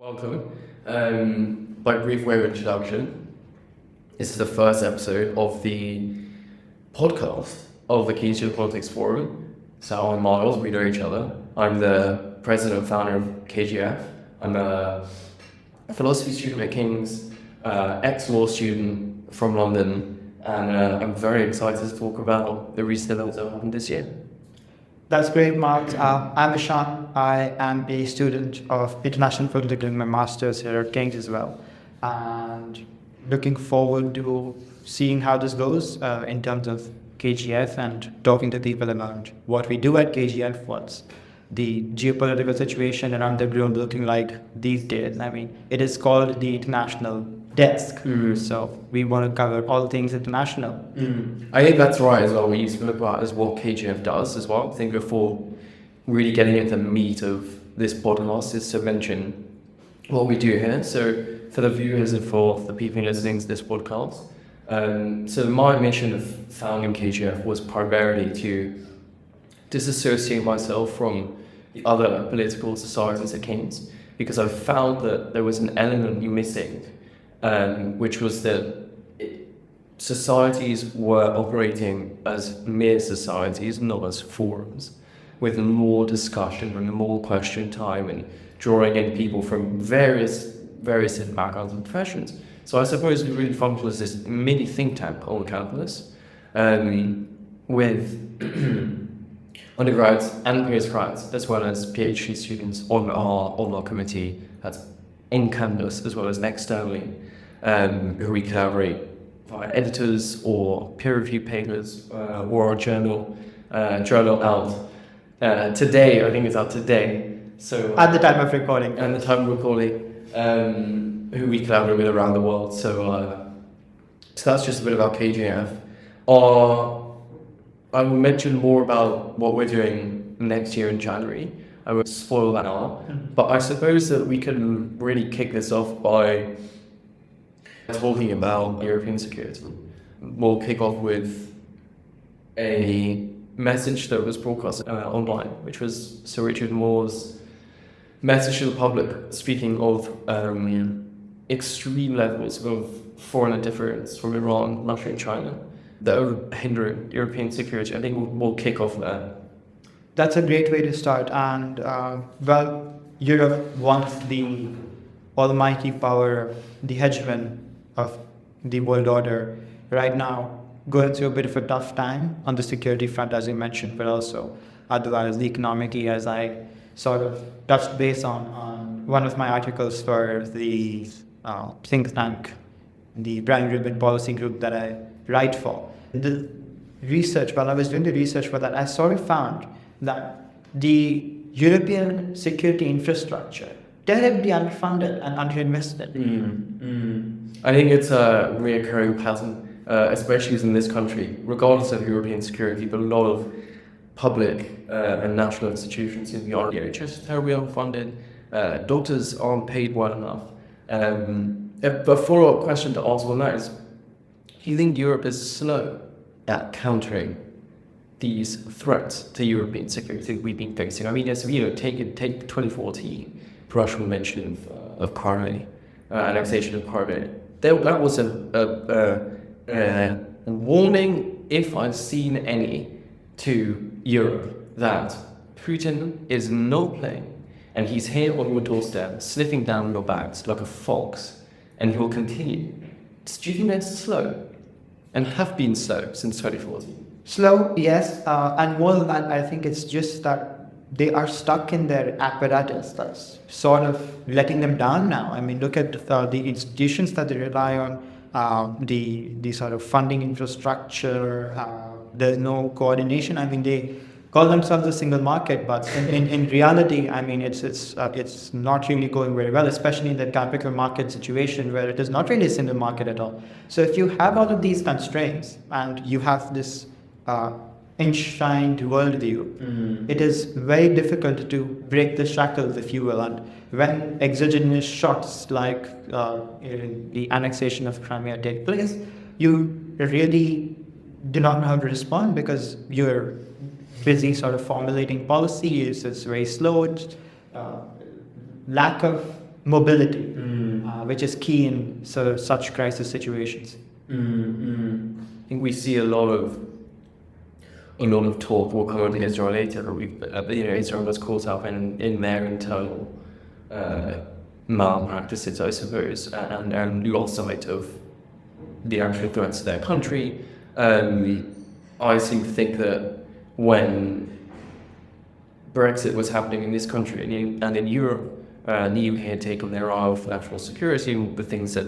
Welcome. By brief way of introduction, this is the first episode of the podcast of the Geopolitics Forum. So I'm Miles, we know each other. I'm the president and founder of KGF. I'm a philosophy student at King's, ex-law student from London, and I'm very excited to talk about the recent events that happened this year. That's great, Mark. I'm Ishan. I am a student of International Political in my master's here at King's as well. And looking forward to seeing how this goes in terms of KGF and talking to people about what we do at KGF, what's the geopolitical situation around the globe looking like these days. I mean, it is called the International Desk. So we want to cover all things international. I think that's right as well. We used to look at as what KGF does as well. I think before really getting into the meat of this podcast is to mention what we do here. So for the viewers and for the people listening to this podcast, so my mission of founding KGF was primarily to disassociate myself from the other political societies at King's, because I found that there was an element missing, which was that societies were operating as mere societies, not as forums, with more discussion and more question time and drawing in people from various different backgrounds and professions. So I suppose we really functioned as this mini think tank on campus, with undergrads and postgrads, as well as PhD students on our committee that's in campus as well as externally, who we collaborate via editors or peer review papers or our journal out. Today, I think it's out today. So At the time of recording. And the time of recording, who we collaborate with around the world. So that's just a bit about KGF. I will mention more about what we're doing next year in January. I won't spoil that now. But I suppose that we can really kick this off by talking about European security. We'll kick off with a message that was broadcast online, which was Sir Richard Moore's message to the public, speaking of extreme levels of foreign interference from Iran, Russia, and China that are hindering European security. I think we'll kick off there. That's a great way to start. And, Europe wants the almighty power, the hegemon of the world order right now, going through a bit of a tough time on the security front, as you mentioned, but also otherwise economically, as I sort of touched base on one of my articles for the think tank, the Brown Ribbon Policy Group that I write for. The research, while I was doing the research for that, I sort of found that the European security infrastructure terribly underfunded and underinvested. I think it's a reoccurring pattern, especially in this country, regardless of European security, but a lot of public and national institutions in the NHS are terribly underfunded. Doctors aren't paid well enough. But follow-up question to ask on that is, do you think Europe is slow at countering these threats to European security we've been facing? I mean, as take 2014, Russian mention of Crimea, annexation of Crimea. That was a warning, if I've seen any, to Europe that Putin is not playing, and he's here on your doorstep, sniffing down your bags like a fox, and he will continue. Do you think they're slow, and have been slow since 2014? Slow, yes, and more than that, I think it's just that they are stuck in their apparatus that's sort of letting them down now. I mean, look at the institutions that they rely on, the sort of funding infrastructure, there's no coordination. I mean, they call themselves a single market, but in reality, I mean, it's not really going very well, especially in the capital market situation where it is not really a single market at all. So if you have all of these constraints and you have this enshrined worldview, it is very difficult to break the shackles, if you will. And when exogenous shocks like the annexation of Crimea take place, you really do not know how to respond because you're busy sort of formulating policies. It's very slow. Lack of mobility, which is key in such crisis situations. I think we see a lot of talk. We'll come on to Israel later. Israel was caught up in their internal malpractices, I suppose, and lost sight of the actual threats to their country. I seem to think that when Brexit was happening in this country and in Europe, the UK had taken their eye off national security, the things that,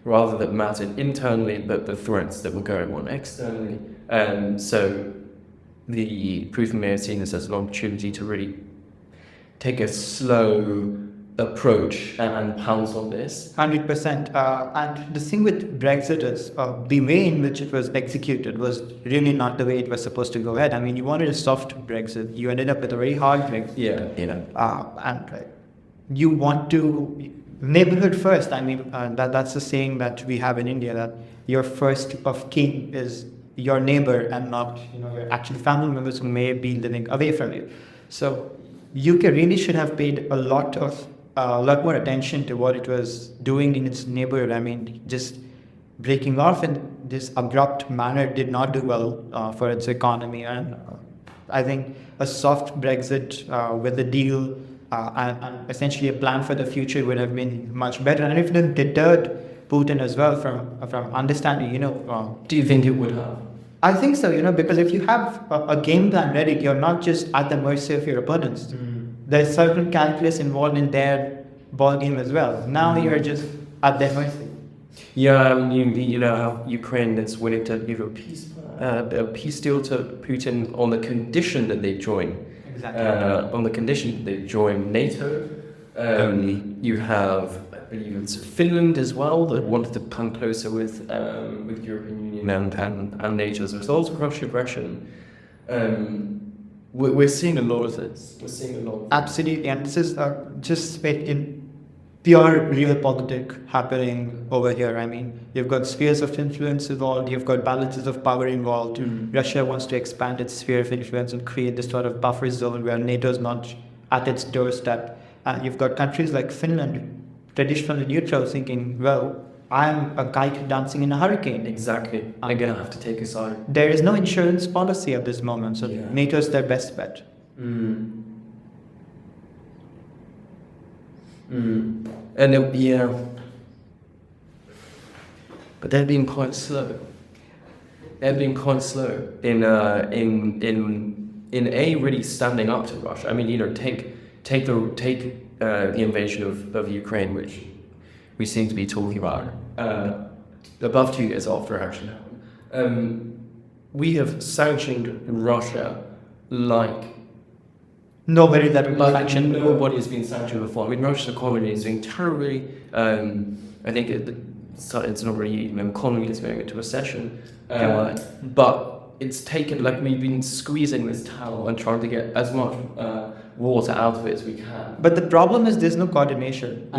rather that mattered internally, but the threats that were going on externally. So the Putin may have seen this as an opportunity to really take a slow approach and pounce on this. 100%. And the thing with Brexit is the way in which it was executed was really not the way it was supposed to go ahead. I mean, you wanted a soft Brexit. You ended up with a very hard Brexit. And you want to neighborhood first. I mean, that's the saying that we have in India, that your first of kin is your neighbor and not your actual family members who may be living away from you. So UK really should have paid a lot more attention to what it was doing in its neighborhood. I mean, just breaking off in this abrupt manner did not do well for its economy. And I think a soft Brexit with a deal and essentially a plan for the future would have been much better. And if it deterred Putin as well from understanding, Do you think it would have? I think so, because if you have a game plan ready, you're not just at the mercy of your opponents. There's certain calculus involved in their ball game as well. Now you're just at their mercy. Yeah, you know how Ukraine is willing to give a peace deal to Putin on the condition that they join. Exactly. On the condition that they join NATO. You have, I believe it's Finland as well, that wanted to come closer with European Union and NATO as a result of Russian aggression. We're seeing a lot of this. Absolutely, and this is just in pure realpolitik happening over here. I mean, you've got spheres of influence involved, you've got balances of power involved. Russia wants to expand its sphere of influence and create this sort of buffer zone where NATO's not at its doorstep. You've got countries like Finland, traditionally neutral, thinking, well, I'm a kite dancing in a hurricane. Exactly. I'm going to have to take a side. There is no insurance policy at this moment, so NATO is their best bet. And but they've been quite slow. In really standing up to Russia. I mean, take the invasion of Ukraine, which we seem to be talking about above 2 years after action happened. We have sanctioned Russia like nobody has been sanctioned before. I mean, Russia's economy is doing terribly. I think it's not really even an economy that's going into recession. But it's taken, we've been squeezing this towel and trying to get as much water out of it as we can. But the problem is there's no coordination.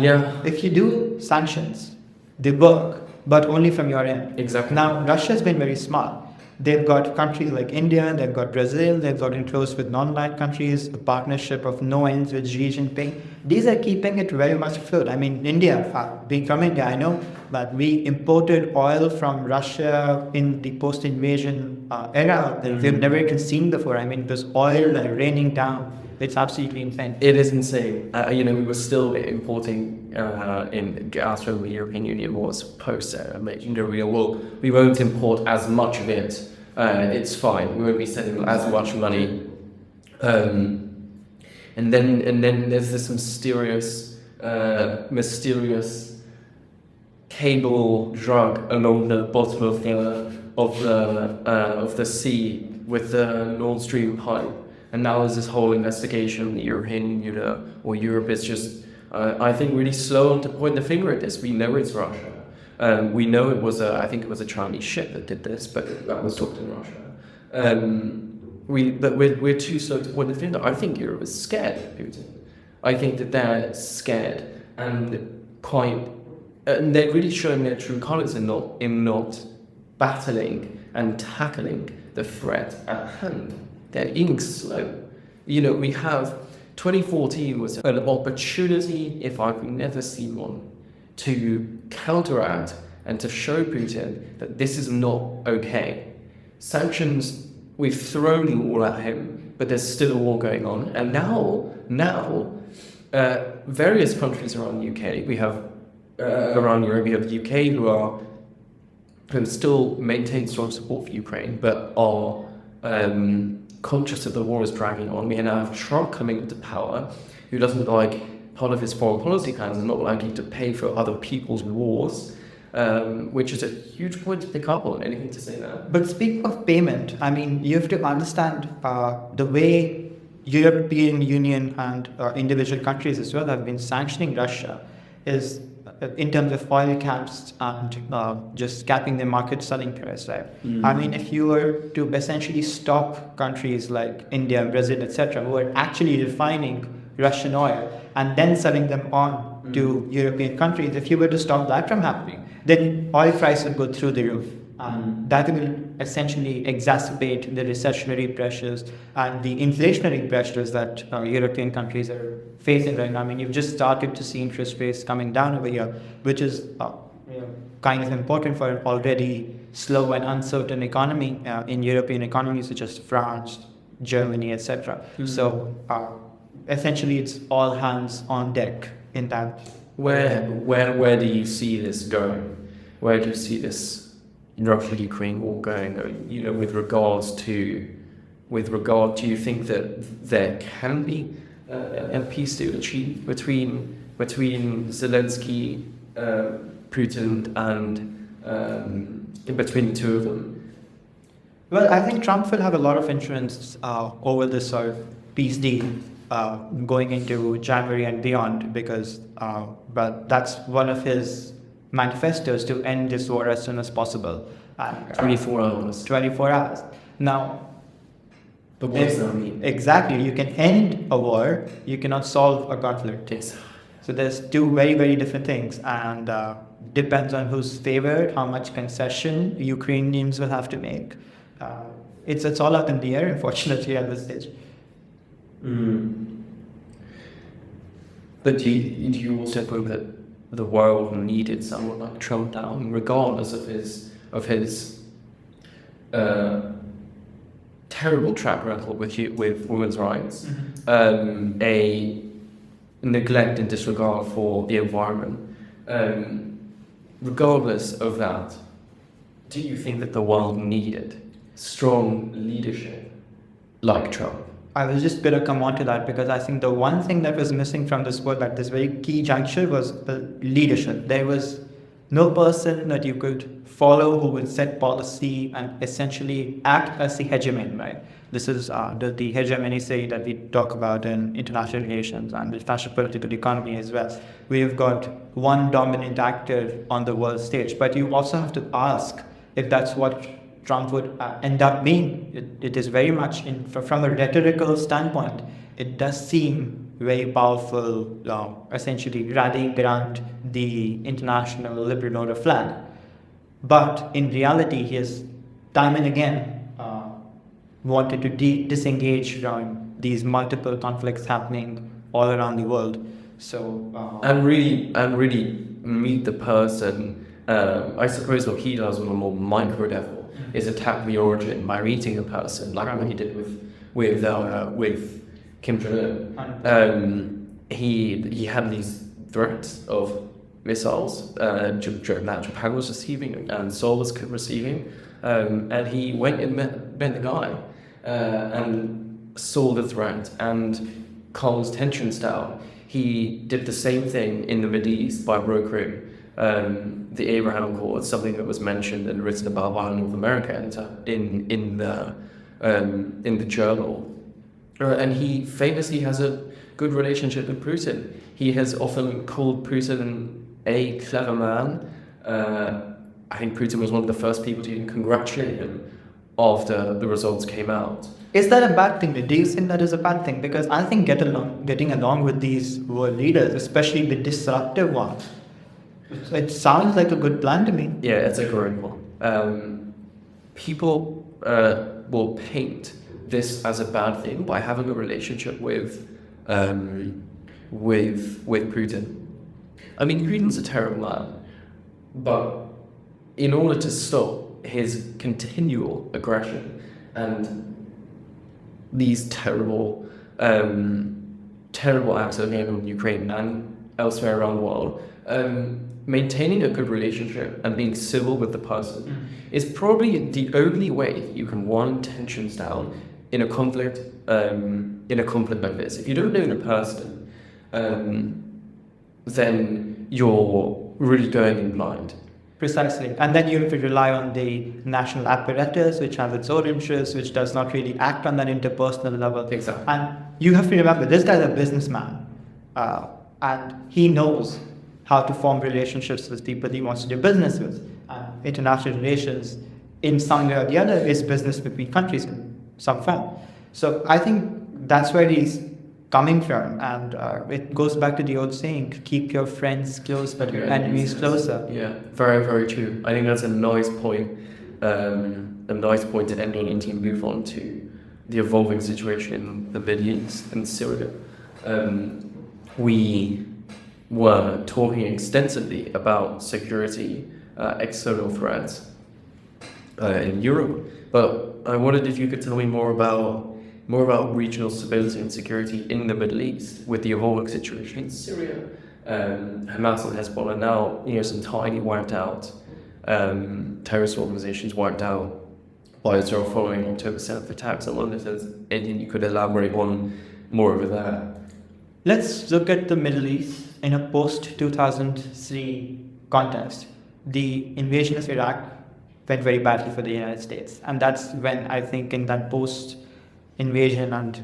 If you do sanctions, they work, but only from your end. Exactly. Now, Russia's been very smart. They've got countries like India, they've got Brazil, they've gotten close with non-aligned countries, a partnership of no ends with Xi Jinping. These are keeping it very much afloat. I mean, India, being from India, I know that we imported oil from Russia in the post-invasion era that we've never even seen before. I mean, it was oil raining down. It's absolutely insane. It is insane. We were still importing in gas from the European Union was post we won't import as much of it. It's fine. We won't be sending as much money. And then there's this mysterious cable drug along the bottom of the sea with the Nord Stream pipe. And now there's this whole investigation in the European Union, or Europe is just, I think, really slow to point the finger at this. We know it's Russia. We know it was I think it was a Chinese ship that did this, but that was docked in Russia. We're too slow to point the finger. I think Europe is scared of Putin. I think that they're scared and they're really showing their true colours in not battling and tackling the threat at hand. They're being slow. We have 2014 was an opportunity, if I've never seen one, to counteract and to show Putin that this is not okay. Sanctions, we've thrown them all at him, but there's still a war going on. And now, various countries around the UK, we have around Europe, we have the UK who still maintain strong support for Ukraine, but are conscious that the war is dragging on. We now have Trump coming into power, who doesn't like part of his foreign policy plans and not likely to pay for other people's wars, which is a huge point to pick up on. Anything to say there? But speaking of payment, I mean, you have to understand the way European Union and individual countries as well have been sanctioning Russia is in terms of oil caps and just capping the market selling price, right? I mean, if you were to essentially stop countries like India, Brazil, etc., who are actually refining Russian oil and then selling them on to European countries, if you were to stop that from happening, then oil price would go through the roof. That will essentially exacerbate the recessionary pressures and the inflationary pressures that European countries are facing right now. I mean, you've just started to see interest rates coming down over here, which is kind of important for an already slow and uncertain economy in European economies such as France, Germany, etc. So essentially, it's all hands on deck in that. Where do you see this going? Where do you see this Russia-Ukraine war going? With regard, do you think that there can be a peace deal achieved between Zelensky, Putin, and in between the two of them? Well, I think Trump will have a lot of influence over this sort of peace deal going into January and beyond, because but that's one of his manifestos, to end this war as soon as possible. 24 hours. 24 hours. Now, but what does that mean? Exactly. You can end a war, you cannot solve a conflict. Yes. So there's two very, very different things, and depends on who's favored, how much concession Ukrainians will have to make. It's all up in the air, unfortunately, at this stage. But do you also hope that the world needed someone like Trump down, regardless of his terrible track record with women's rights, a neglect and disregard for the environment. Regardless of that, do you think that the world needed strong leadership like Trump? I was just going to come on to that, because I think the one thing that was missing from this world at this very key juncture was the leadership. There was no person that you could follow who would set policy and essentially act as the hegemon, right? This is the hegemony say that we talk about in international relations and the fascist political economy as well. We've got one dominant actor on the world stage, but you also have to ask if that's what Trump would end up being. It is very much, from a rhetorical standpoint, it does seem very powerful, essentially rallying around the international liberal order flag. But in reality, he has time and again wanted to disengage from these multiple conflicts happening all around the world. So and really meet the person. I suppose what he does on a more micro level is attack the origin by meeting a person, like what he did with Kim Jong-un. He had these threats of missiles that Japan was receiving and Seoul was receiving, and he went and met the guy and saw the threat and calmed tensions down. He did the same thing in the Mideast by brokering the Abraham Accords, something that was mentioned and written about by North America in the journal. And he famously has a good relationship with Putin. He has often called Putin a clever man. I think Putin was one of the first people to even congratulate him after the results came out. Is that a bad thing? Do you think that is a bad thing? Because I think getting along with these world leaders, especially the disruptive ones, it sounds like a good plan to me. Yeah, it's a great one. People will paint this as a bad thing by having a relationship with with Putin. I mean, Putin's a terrible man, but in order to stop his continual aggression and these terrible acts of him in Ukraine and elsewhere around the world, maintaining a good relationship and being civil with the person is probably the only way you can wind tensions down in a conflict like this. If you don't know the person, then you're really going in blind. Precisely. And then you have to rely on the national apparatus, which has its own interests, which does not really act on that interpersonal level. Exactly. And you have to remember, this guy's a businessman. And he knows how to form relationships with people he wants to do business with. And international relations, in some way or the other, is business between countries in some form. So I think that's where he's coming from. And it goes back to the old saying, keep your friends close, but your enemies closer. Yeah, very, very true. I think that's a nice point. A nice point to end on and to move on to the evolving situation in the Middle East and Syria. We were talking extensively about security, external threats in Europe, but I wondered if you could tell me more about regional stability and security in the Middle East with the evolving situation in Syria. Hamas and Hezbollah now, some tiny wiped out terrorist organizations wiped out by Israel following October 7th attacks. I wonder if there's anything you could elaborate on more over there. Let's look at the Middle East in a post-2003 context. The invasion of Iraq went very badly for the United States. And that's when I think in that post-invasion and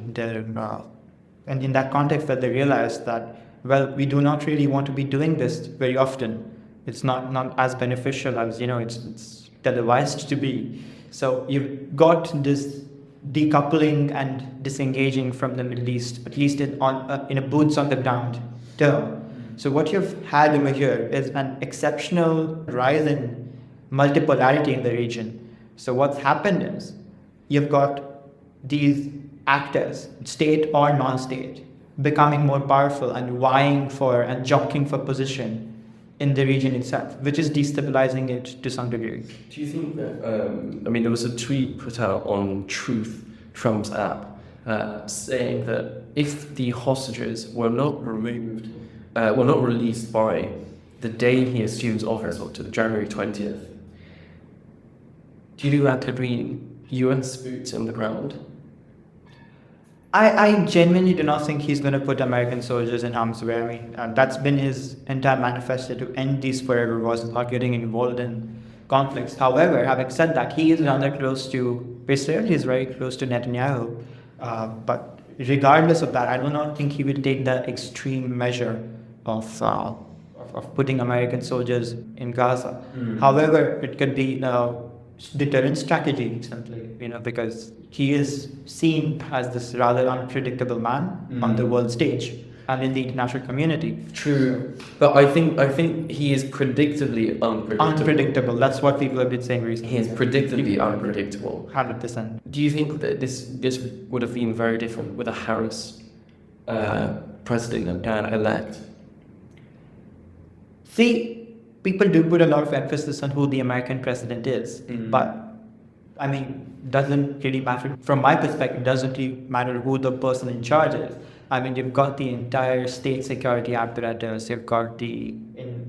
in that context that they realized that, well, we do not really want to be doing this very often. It's not as beneficial as, it's televised to be. So you've got this decoupling and disengaging from the Middle East, at least in a boots on the ground term. So what you've had over here is an exceptional rise in multipolarity in the region. So what's happened is you've got these actors, state or non-state, becoming more powerful and vying for and jockeying for position in the region itself, which is destabilizing it to some degree. Do you think that, there was a tweet put out on Truth, Trump's app, saying that if the hostages were not released by the day he assumes office, or to January 20th, do you think that could mean US boots on the ground? I genuinely do not think he's going to put American soldiers in harm's way. I mean, that's been his entire manifesto, to end these forever wars and not getting involved in conflicts. However, having said that, he is rather close to Israel, he's very close to Netanyahu. But regardless of that, I do not think he will take the extreme measure of putting American soldiers in Gaza. However, it could be deterrent strategy simply, because he is seen as this rather unpredictable man on the world stage and in the international community. True, but I think he is predictably unpredictable. Unpredictable. That's what people have been saying recently. He is predictably unpredictable. 100%. Do you think that this would have been very different with a Harris president and elect? See, people do put a lot of emphasis on who the American president is, but doesn't really matter. From my perspective, doesn't really matter who the person in charge is. You've got the entire state security apparatus, you've got the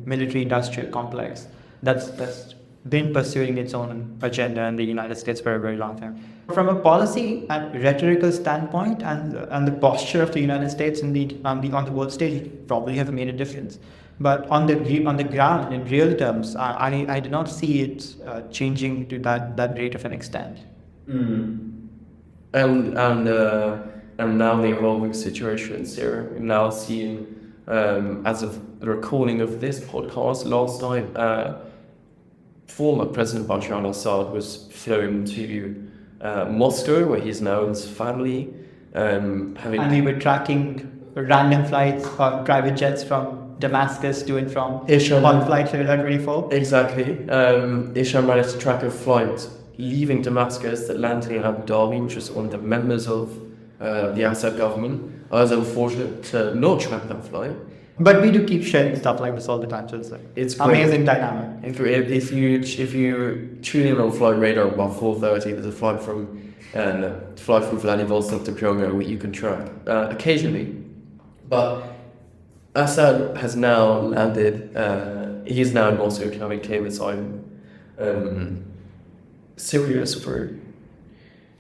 military industrial complex that's been pursuing its own agenda in the United States for a very long time. From a policy and rhetorical standpoint, and the posture of the United States on the world stage probably have made a difference. But on the ground, in real terms, I do not see it changing to that rate of an extent. And now the evolving situation in Syria. We're now seeing, as of the recording of this podcast, last night, former President Bashar al-Assad was flown to Moscow, where he's now with his family. And we were tracking random flights on private jets from Damascus to and from Ishan on flight 24. Exactly. Ishan managed to track a flight leaving Damascus that landed in Abu Dhabi, which was one of the members of the Assad government. I was unfortunate to not track that flight. But we do keep sharing stuff like this all the time, so it's like It's great. amazing dynamic. If you tune in on flight radar about 4:30, there's a flight from Vladivostok to Pyongyang where you can track occasionally. But Assad has now landed. He's now in Moscow, having claimed asylum. Syria's through.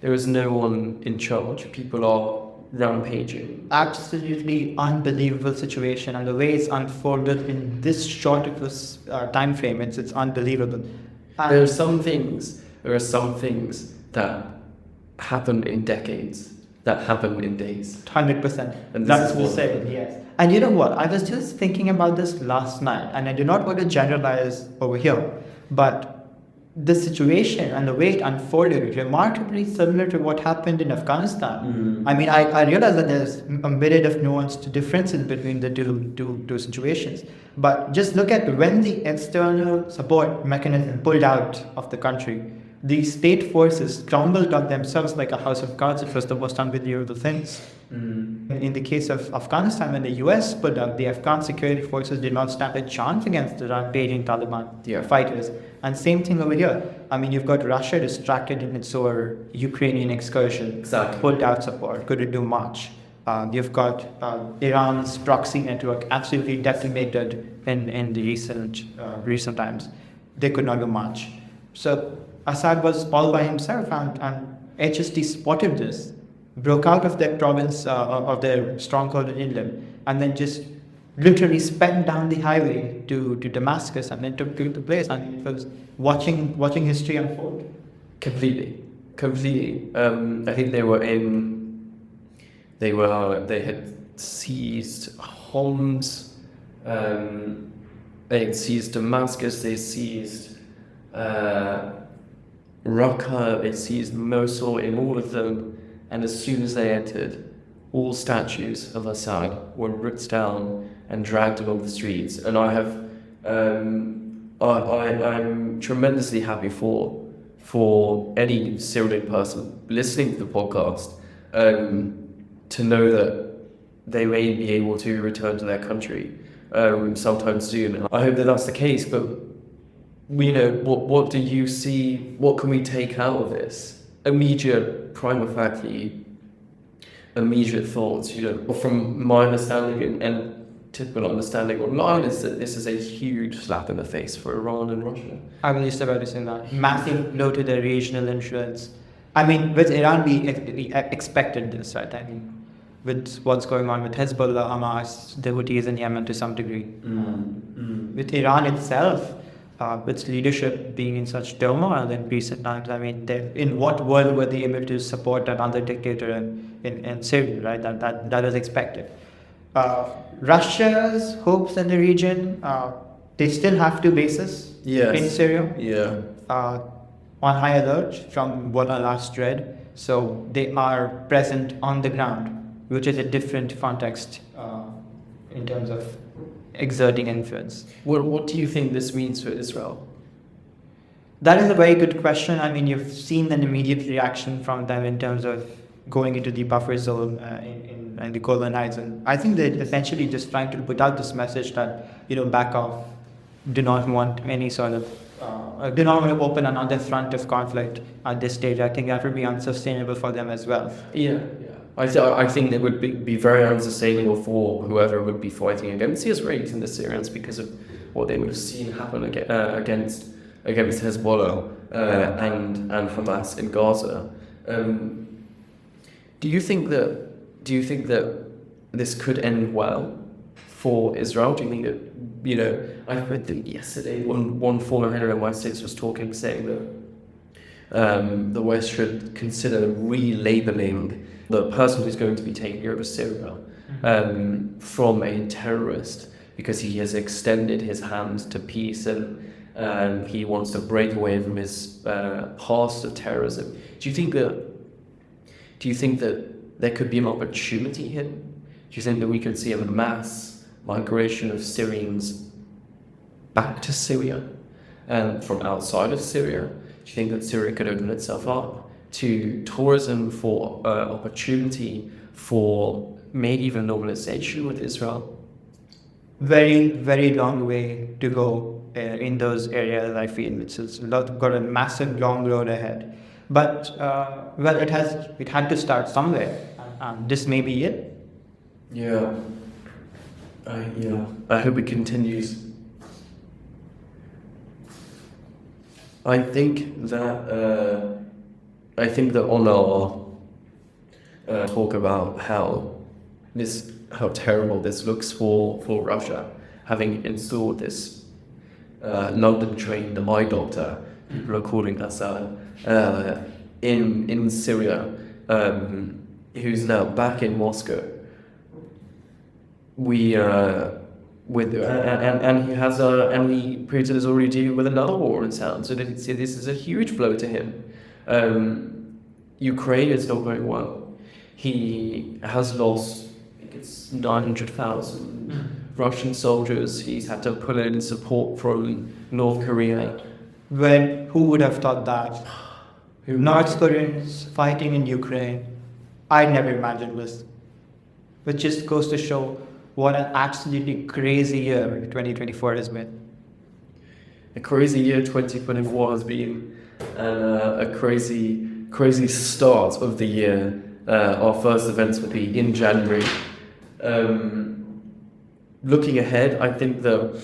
There is no one in charge. People are rampaging. Absolutely unbelievable situation, and the way it's unfolded in this short of a time frame, it's unbelievable. And There are some things that happen in decades, that happen in days. 100%. And this That's is the one. same, yes. And you know what? I was just thinking about this last night, and I do not want to generalize over here, but the situation and the way it unfolded is remarkably similar to what happened in Afghanistan. I mean, I realize that there's a myriad of nuanced differences between the two situations. But just look at when the external support mechanism pulled out of the country. The state forces crumbled on themselves like a house of cards. It was the most unbelievable things. In the case of Afghanistan, when the US pulled out, the Afghan security forces did not stand a chance against the rampaging Taliban fighters. And same thing over here. I mean, you've got Russia distracted in its over Ukrainian excursion, Exactly. pulled out support, couldn't do much. You've got Iran's proxy network absolutely decimated in the recent times. They could not do much. So Assad was all by himself, and HST spotted this, broke out of their province, of their stronghold in Idlib, and then just literally sped down the highway to Damascus, and then took the place, and it was watching history unfold. Completely. I think they had seized Homs, they had seized Damascus, they seized Raqqa, they seized Mosul, in all of them, and as soon as they entered, all statues of Assad were ripped down and dragged along the streets. And I'm tremendously happy for any Syrian person listening to the podcast to know that they may be able to return to their country sometime soon. I hope that that's the case, but what do you see? What can we take out of this? Immediate, prima facie, immediate thoughts. From my understanding and typical understanding online is that this is a huge slap in the face for Iran and Russia. I was just about to say that. Massive blow to their regional influence. I mean, with Iran, we expected this, right? I mean, with what's going on with Hezbollah, Hamas, the Houthis in Yemen to some degree. With Iran itself, its leadership being in such turmoil in recent times, I mean, in what world were they able to support another dictator in Syria, right? That was expected. Russia's hopes in the region, they still have two bases in Syria. Yeah. On high alert from what I last read. So they are present on the ground, which is a different context in terms of exerting influence. What do you think this means for Israel? That is a very good question. I mean, you've seen an immediate reaction from them in terms of going into the buffer zone in the Golan Heights. And I think they're essentially just trying to put out this message that, back off, do not want any sort of, do not want to open another front of conflict at this stage. I think that would be unsustainable for them as well. Yeah. I think it would be very unsustainable for whoever would be fighting against the Israelis and the Syrians because of what they would have seen happen against Hezbollah and Hamas in Gaza. Do you think that this could end well for Israel? Do you think that I heard that yesterday one former head of the States was saying that the West should consider relabeling the person who's going to be taking over Syria from a terrorist because he has extended his hand to peace and he wants to break away from his past of terrorism. Do you think that there could be an opportunity here? Do you think that we could see a mass migration of Syrians back to Syria and from outside of Syria? Do you think that Syria could open itself up to tourism, for opportunity for maybe even normalization with Israel? Very, very long way to go in those areas, I feel. It's got a massive, long road ahead. But, well, it had to start somewhere. This may be it. Yeah. I hope it continues. I think that on our talk about how terrible this looks for Russia, having installed this London-trained eye doctor, people are calling Assad, in Syria, who's now back in Moscow. Putin is already dealing with another war in town, so this is a huge blow to him. Ukraine is not going well. He has lost, I think it's 900,000 Russian soldiers. He's had to pull in support from North Korea. Who would have thought that? North Koreans fighting in Ukraine. I never imagined this. Which just goes to show what an absolutely crazy year 2024 has been. A crazy year 2024 has been, a crazy start of the year. Our first events will be in January. Looking ahead, I think that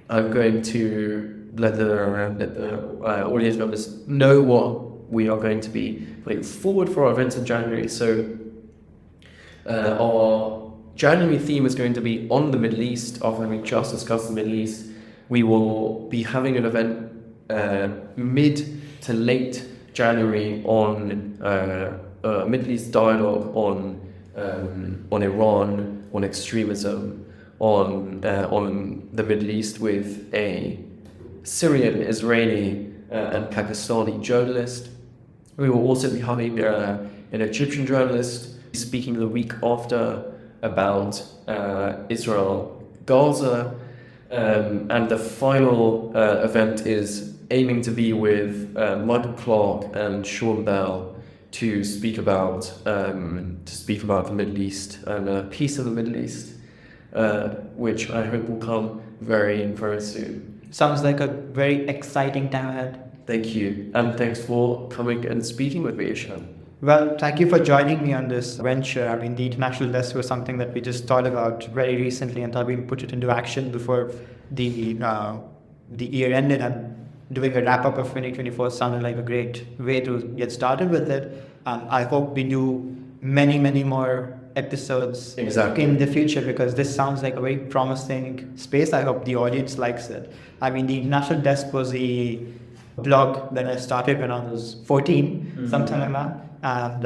I'm going to let the audience members know what we are going to be putting forward for our events in January. So our January theme is going to be on the Middle East. After having just discussed the Middle East, we will be having an event mid to late January on Middle East dialogue on Iran, on extremism, on the Middle East with a Syrian, Israeli, and Pakistani journalist. We will also be having an Egyptian journalist speaking the week after about Israel, Gaza, and the final event is aiming to be with Michael Clark and Sean Bell to speak about the Middle East and peace in the Middle East, which I hope will come very soon. Sounds like a very exciting time ahead. Thank you, and thanks for coming and speaking with me, Ishan. Well, thank you for joining me on this venture. I mean, the international desk was something that we just thought about very recently and thought we'd put it into action before the year ended, and doing a wrap-up of 2024 sounded like a great way to get started with it. I hope we do many more episodes in the future, because this sounds like a very promising space. I hope the audience likes it. I mean, the International Desk was the blog that I started when I was 14, something like that. And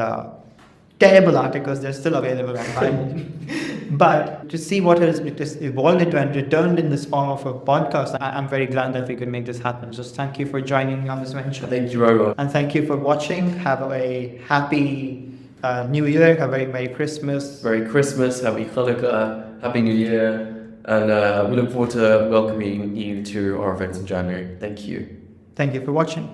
terrible articles, they're still available online. But to see what has evolved into and returned in this form of a podcast, I'm very glad that we could make this happen. Just thank you for joining me on this venture. Thank you very much. And thank you for watching. Have a happy New Year. Have a Merry Christmas. Merry Christmas, Happy Hanukkah, Happy New Year. And we look forward to welcoming you to our events in January. Thank you. Thank you for watching.